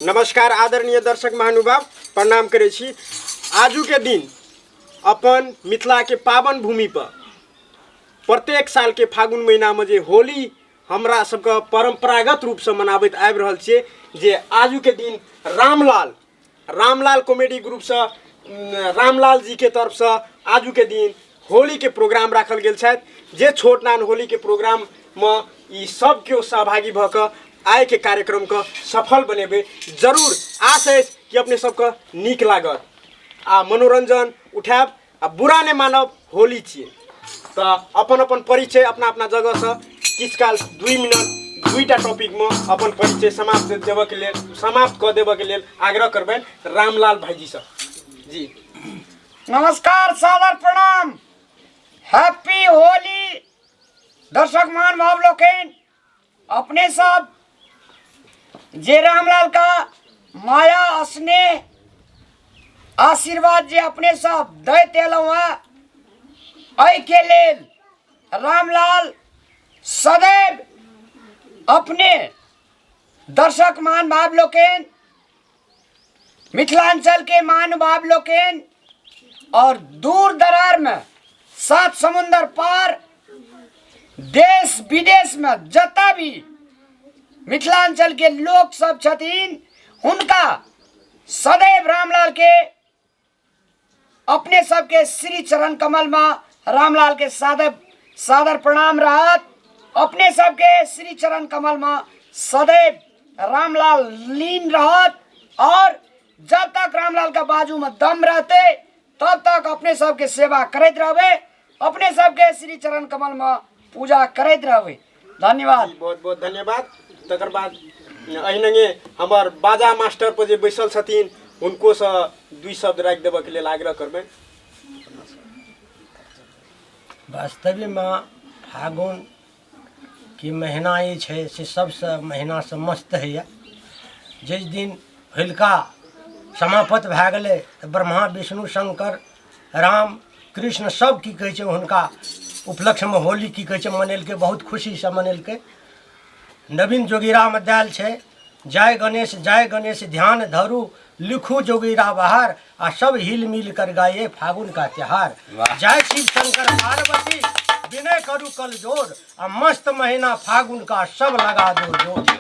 नमस्कार आदरणीय दर्शक महानुभाव, प्रणाम करे छी। आजू के दिन अपन मिथिला के पावन भूमि पर प्रत्येक साल के फागुन महीना में जे होली हमरा सबके परंपरागत रूप से मनाबैत आबि रहल छियै, जे आजू के दिन रामलाल कॉमेडी ग्रुप से रामलाल जी के तरफ से आजू के दिन होली के प्रोग्राम राखल गेल छथि। जे छोट नान होली के प्रोग्राम में ई सब केओ सहभागी भ क आय के कार्यक्रम को सफल बनेबे। जरूर आश है कि अपने सबके नीक लागत आ मनोरंजन उठाब आ बुरा नहीं मानब। होली छिए तो अपन अपन परिचय अपना अपना जगह से किछ काल 2 मिनट 2टा टॉपिक में अपन परिचय समाप्त कर देबे के लेल आग्रह करबेन रामलाल भाईजी से। जी नमस्कार, सादर प्रणाम, हैप्पी होली। दर्शक मान भाव लोकेन, अपने सब जे रामलाल का माया स्नेह आशीर्वाद जे अपने सब दैत एलहुँ एहि के लेल रामलाल सदैव अपने दर्शक मान भाव लोकेन, मिथिलांचल के महानुभाव लोकेन और दूर दरार में 7 समुंदर पार देश विदेश में जता भी मिथिलांचल के लोग सब छथिन, उनका सदैव रामलाल के अपने सबके श्री चरण कमल में रामलाल के सादर प्रणाम रहत। अपने सबके श्री चरण कमल में सदैव रामलाल लीन रहत और जब तक रामलाल का बाजू में दम रहते तब तक अपने सबके सेवा करते रहबे, अपने सबके श्री चरण कमल में पूजा करते रहबे। धन्यवाद, बहुत बहुत धन्यवाद। तकर बाद अहिने हमार बाजा मास्टर पर जे बैसल छथिन उनको से 2 शब्द राखि देबे के लेल आग्रह करबेन। वास्तव में फागुन की महीना ये छै से सबसे महीना से मस्त है। जिस दिन होलिका समाप्त भए गेलै तऽ ब्रह्मा विष्णु शंकर राम कृष्ण सब की कहै छै हुनका उपलक्ष्य में होली की कहै छै मनेलकै, बहुत खुशी से मनेलकै। नवीन जोगिरा में देल छै जय गणेश ध्यान धरू लिखू जोगिरा बाहर आ सब हिल मिल कर गाये फागुन का त्योहार। जय शिव शंकर पार्वती विनय करू कल जोर आ मस्त महीना फागुन का सब लगा दो जोर।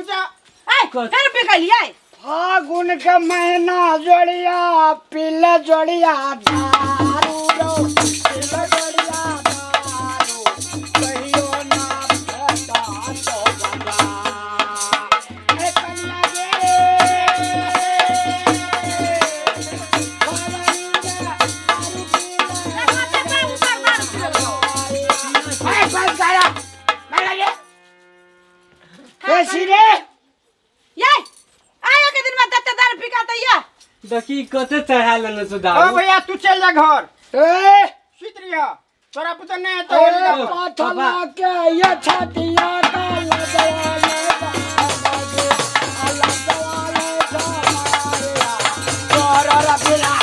पूछा ए कर पे कर लिया फागुन के महीना जोड़िया पिल जोड़िया दारू रो पिल जोड़िया दारू कहियो ना भेटा तो गंगा ए कन्या गे ए बस गाया मैं लगे कैसी रे ये आया के दिन में दत्ते दारू पी का तैया देखी कते चढ़ा लेने से ओ दारू भैया तू चल जा घर ए सुत रिया तोरा पुत्र नहीं है तो ए पाथला के ये छतिया का लगवाले बाबे लगवाले समारिया तोरा रबिला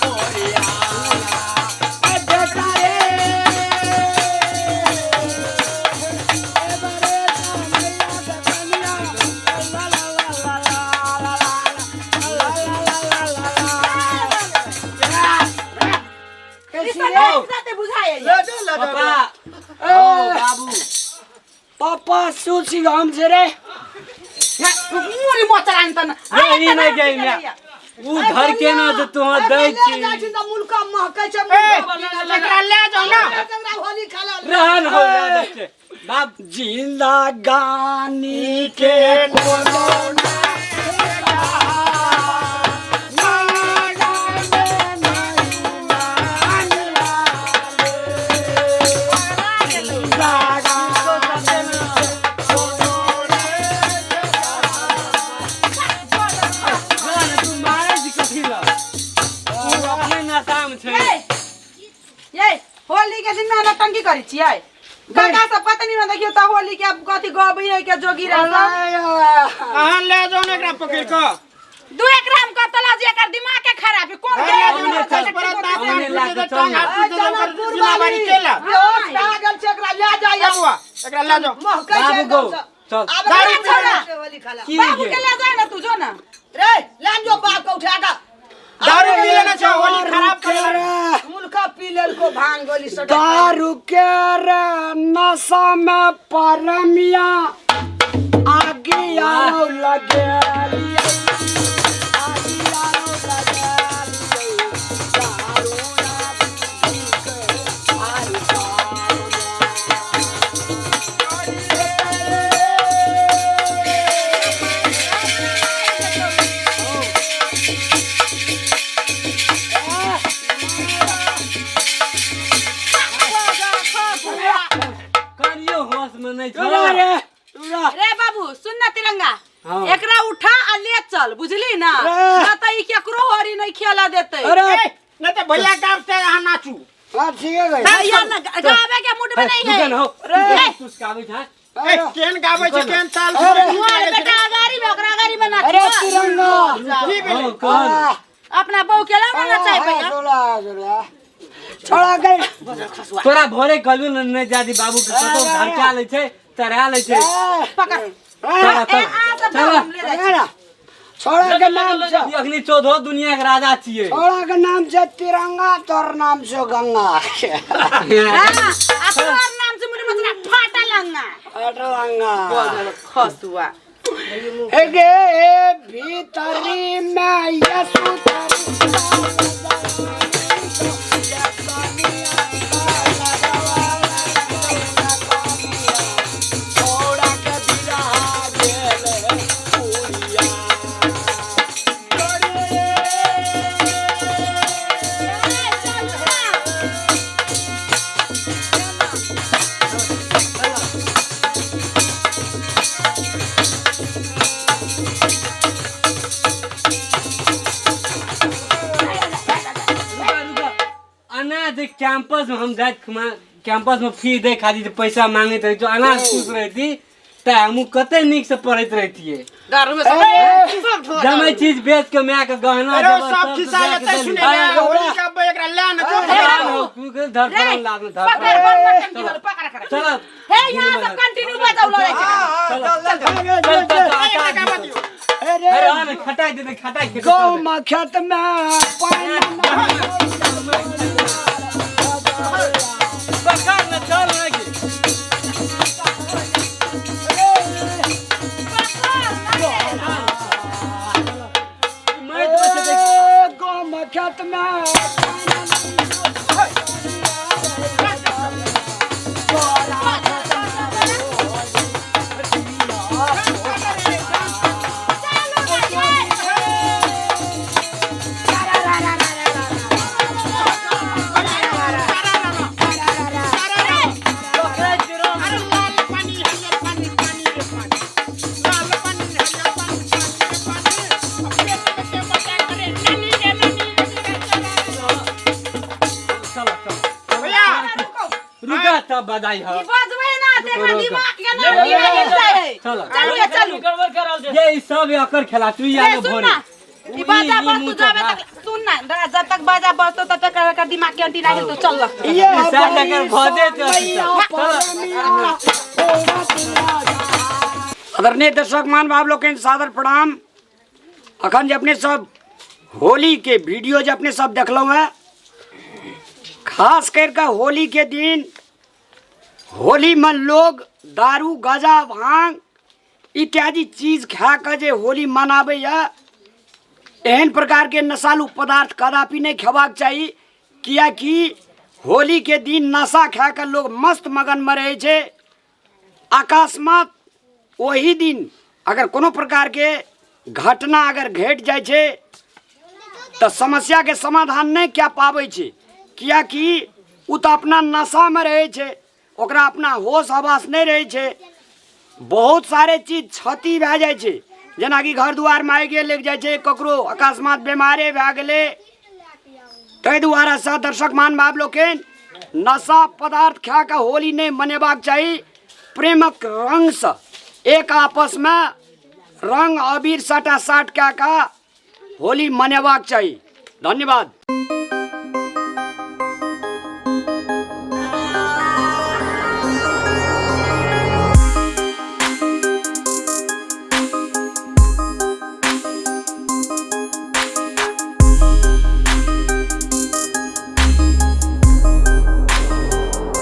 ओरिया ए बेटा रे ए बरे कन्या कन्या ला ला ला ला ला कैसी रे साथे बुझाए पापा ओ बाबू पापा सुसी हमसे रे मुरी मोचरान तन नहीं नहीं गई मैं वो घर के ना तो तू दे छी मुल्का महकै छ एकरा ले जाओ ना होली खाला रहन हो जा बाप जिंदा गानी के कोनो ये होली के दिन में नौटंकी करी छियै काका सब पता नहीं देखियो त होली के कथि गबई है के जोगी रहला अहाँ ले जाओ ना एकरा पकड़ के 2 ग्राम का तला जे एकर दिमाग के खराब है कौन जनकपुर जिम्मेवारी चला पागल छै एकरा ले जाइए हुआ एकरा ले जाओ महकै बाबू गो चल दारू छोड़ा होली खाला की बाबू के ले जाए ना तू जो ना रे लान जो बाप को उठा का दारू पी लेना चाहिए होली खराब कर मुल्का पी लेल को भांग गोली सटा दारू के रे नशा में परमिया आगे आरो लगे करियो होश में नहीं रे बाबू सुन ना तिरंगा हाँ। एकरा उठा आ ले चल बुझली ना रे। ना त ई केकरो होरी नहीं खेला देते अरे नहीं तो भैया गाँव से यहाँ नाचू हाँ ठीक है भाई भैया ना गावे के मूड में नहीं है दुकान हो रे। कुछ काबू था केन गावे छै केन ताल मोर बेटा अगारी में ओकरा अगारी में नाच अरे तिरंगा की भेलै हो कौन अपना बहू के ला ना चाहे भैया छोड़ा गई तोरा भोरे कहलू नहीं जादी बाबू के कतो धरका ले छै चढ़ा ले छै पकड़ चला ए आ सब हम ले जाए ना छोड़ा के नाम से अखनी 14 दुनिया के राजा छिए छोड़ा के नाम से तिरंगा तोर नाम से गंगा हां आ तोर नाम से मुड़ी मतना फाटा लंगा अटरंगा खसुआ एगे भीतरी में यसु अनाज कैंपस में हम जाए कैंपस में फी दे खातिर जे पैसा मांगत रही जो अनाज खुश रहती त हमू कते निक से पढ़त रहतिए दारू में सब जमे चीज बेच के मैं के गहना अरे सब खिसा लेते सुने ले होली का बे एकरा ले न जो धर धर लाग धर पकड़ पकड़ पकड़ कर चलो हे यहां सब कंटिन्यू बजाऊ लो चल चल का बात यो अरे आने खटाई दे खटाई के गौ में खेत में पानी पकड़ न चल लगे हाथ में रुका तब बधाई हो ई बजबै ना तेरा दिमाग के ना हिलता है चलो चलू ये चलू ये ई सब एकर खेला तू ए, आगे सुन भोरे ना ई बाजा बस तू जाबे तक सुन ना जब तक बाजा बजतो तब तक कर दिमाग के अंटी ना हिल तो चल ये सब लेकर भोजे आदरणीय दर्शक मान भाव लोग के सादर प्रणाम। अखन जे अपने सब होली के वीडियो जे अपने सब देखलो है, खास करके होली के दिन होली में लोग दारू गाजा भांग इत्यादि चीज खा कर जे होली मनाबे है, एहन प्रकार के नशालु पदार्थ कदापि नहीं खेबाक चाहिए। कियाकि होली के दिन नशा खा कर लोग मस्त मगन में रहे छे। अकस्मात वही दिन अगर कोनो प्रकार के घटना अगर घट जाए छे तो समस्या के समाधान नहीं क्या पावे छे। कियाकि उ तो अपना नशा में रहे छे, ओकरा अपना होश हवास नहीं रहे छे। बहुत सारे चीज क्षति भए जाए छे, जेना कि घर दुआर में आगे लग जाए छे, ककरो अकस्मात बीमारे भए गेले। ताहि दुआरे से दर्शक मान बाप लोग के नशा पदार्थ खा के होली नहीं मनेबाक चाहिए। प्रेमक रंग से एक आपस में रंग अबीर सटा साट क्या का होली मनेबाक चाहिए। धन्यवाद।